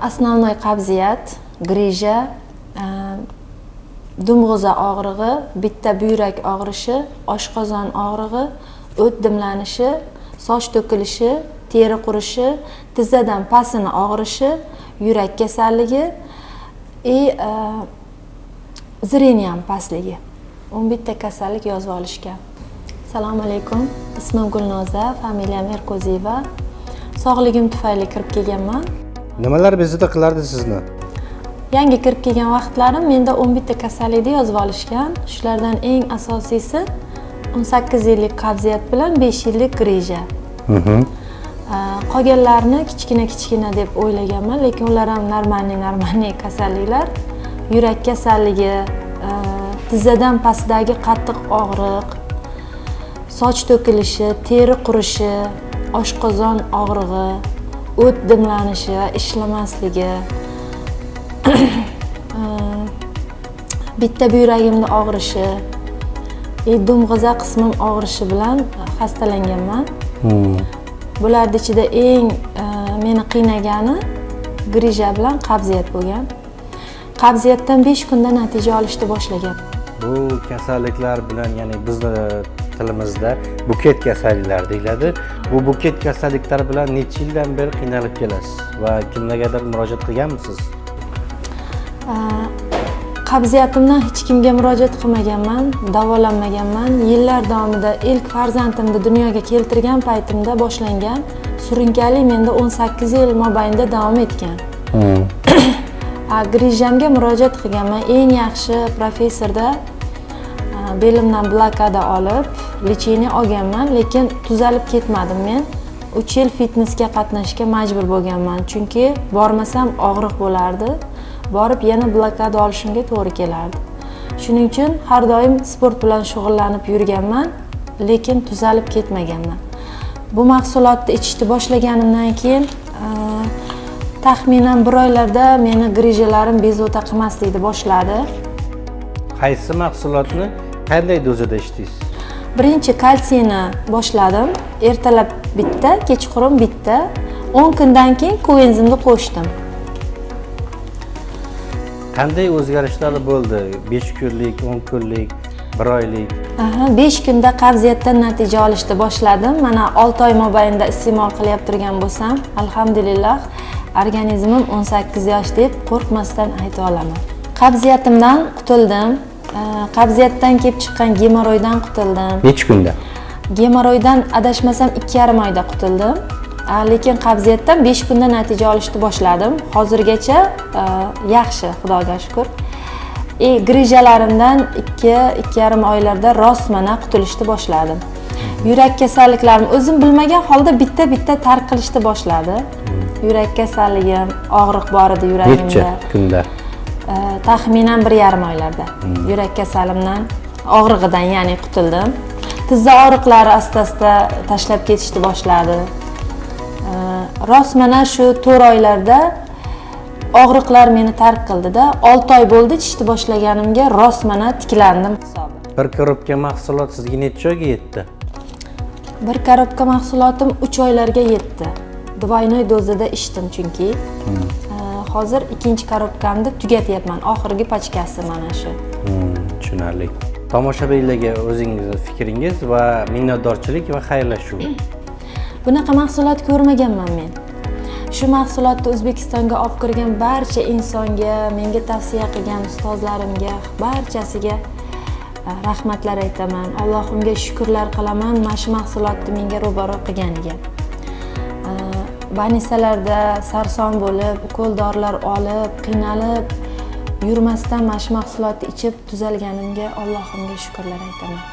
Основной qabziyat, grija, dumg'iza og'rig'i, bitta buyrak og'rishi, oshqozon og'rig'i, o't dimlanishi, soch to'kilishi, teri qurishi, tizzadan pasini og'rishi, yurak kasalligi zreniya ham pastligi. 11 ta kasallik yozib olishgan. Assalomu alaykum. Ismim Gulnoza, familiyam Erkoziyeva. Sog'ligim tufayli kirib kelganman. Nimalar bezovta qilardi sizni? Yangi kirib kelgan vaqtlarim menda 11 ta kasallikni yozib olishgan. Shulardan eng asosiysi 18 yillik qabziyat bilan 5 yillik grija. Qolganlarni kichkina deb o'ylaganman, lekin ular ham normalniy kasalliklar. Yurak kasalligi, tizzadan pastdagi qattiq og'riq, soch to'kilishi, teri qurishi, oshqozon og'rig'i, o't dimlanishi va ishlamasligi, bitta buyragimni og'rishi, dumg'iza qismim og'rishi bilan xastalanganman. Bularning ichida eng meni qiynagani grija bilan qabziyat bo'lgan. Qabziyatdan 5 kunda natija olishni boshlagan. Bu kasalliklar bilan, ya'ni bizning tilimizda buket kasalliklar deyiladi. Bu buket kasalliklar bilan necha yildan beri qiynalib kelasiz va kimlargadir murojaat qilganmisiz? Qabziyatimdan hech kimga murojaat qilmaganman, davolanmaganman. Yillar davomida ilk farzandimni dunyoga keltirgan paytimda boshlangan surunkali menda 18 yil mobaynida davom etgan. Grijamga murojaat qilganman. Eng yaxshi professorda belimdan blokada olib, lecheniya olganman, lekin tuzalib ketmadim men. 3 yil fitnessga qatnashga majbur bo'lganman, chunki bormasam og'riq bo'lardi. Borib yana blokada olishimga to'g'ri kelardi. Shuning uchun har doim sport bilan shug'ullanib yurganman, lekin tuzalib ketmaganman. Bu mahsulotni ichishni boshlaganimdan keyin taxminan 1 oylarda meni grijalarim bezovta qilmaslikni boshladi. Qaysi mahsulotni qanday dozada ichdingiz? Birinchi kalsiyni boshladim. Ertalab bitta, kechqurun bitta. 10 kundan keyin koenzimni qo'shdim. Qanday o'zgarishlar bo'ldi? 5 kunlik, 10 kunlik, 1 oylik? 5 kunda qabziyatdan natija olishni boshladim. Mana 6 oy mobaynida iste'mol qilyap turgan bo'lsam, alhamdulillah, organizmim 18 yosh deb qo'rqmasdan ayta olaman. Qabziyatimdan qutuldim. Qabziyatdan kelib chiqqan gemoroydan qutuldim. Necha kunda? Gemoroydan adashmasam 2,5 oyda qutuldim. Lekin qabziyatdan 5 kunda natija olishni boshladim. Hozirgacha yaxshi, Xudoga shukr. Grijalarimdan 2,5 oylarda rostmana qutulishni boshladim. Yurak kasalliklarim o'zim bilmagan holda bitta tark qilishni boshladi. Yurak kasalligim, og'riq bor edi yuragimda. Necha kunda? Taxminan 1,5 oylarda. Yurak kasalimdan, og'rig'idan ya'ni qutuldim. Tizza og'riqlari asta-asta tashlab ketishni boshladi. Rostmana shu 4 oylarda og'riqlar meni tark qildida, 6 oy bo'ldi ichishni boshlaganimga rostmana tiklandim hisobi. Bir korobka mahsulot sizga necha oyga yetdi? Bir korobka mahsulotim 3 oylarga yetdi. Двойной dozada ichdim chunki. Hozir ikkinchi korobkamni tugatyapman. Oxirgi pachkasi mana shu. Tushunarli. Tomoshabinlarga o'zingizning fikringiz va minnatdorchilik va xayrlashuv. Bunaqa mahsulot ko'rmaganman men. Shu mahsulotni O'zbekistonga olib kirgan barcha insonga, menga tavsiya qilgan ustozlarimga, barchasiga rahmatlar aytaman. Allohimga shukrlar qilaman mana shu mahsulotni menga ro'baro qilganiga. Banisalarda sarson bo'lib, ukol dorilar olib, qiynalib yurmasdan mana shu mahsulotni ichib tuzalganimga Allohimga shukrlar aytaman.